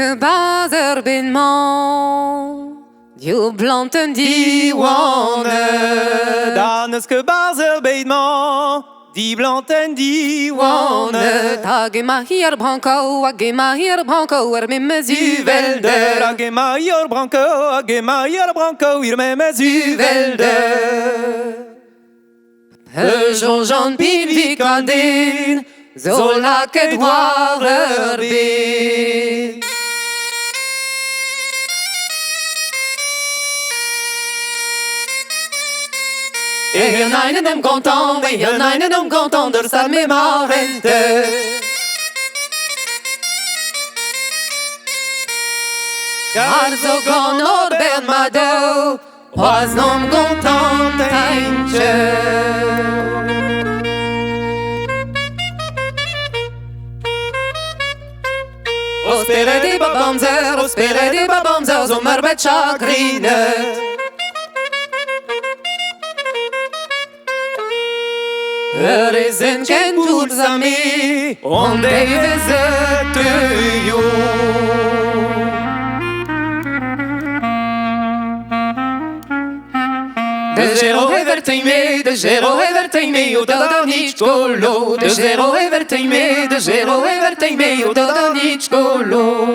que bazer binman, you planten die wane. Dan is que bazer beidman, die blanten die wane. Tagema hier branco, agema hier branco, met Uvelder, agema hier branco, hier met uvelder. Jean Pilvikandin, zola que dwarer bin. Et y'en a un homme content, et y'en a un homme content de sa mémoire. Car zo gone Norbert Mado was nom content eindje. Ospere di babamzer, zo marbet chagrinet. Er is een kentoels aan mij, om deze te jou. De zero everything mee, de zero everything mee, o dat niet kolo. De zero everything mee, de zero everything mee, o dat niet kolo.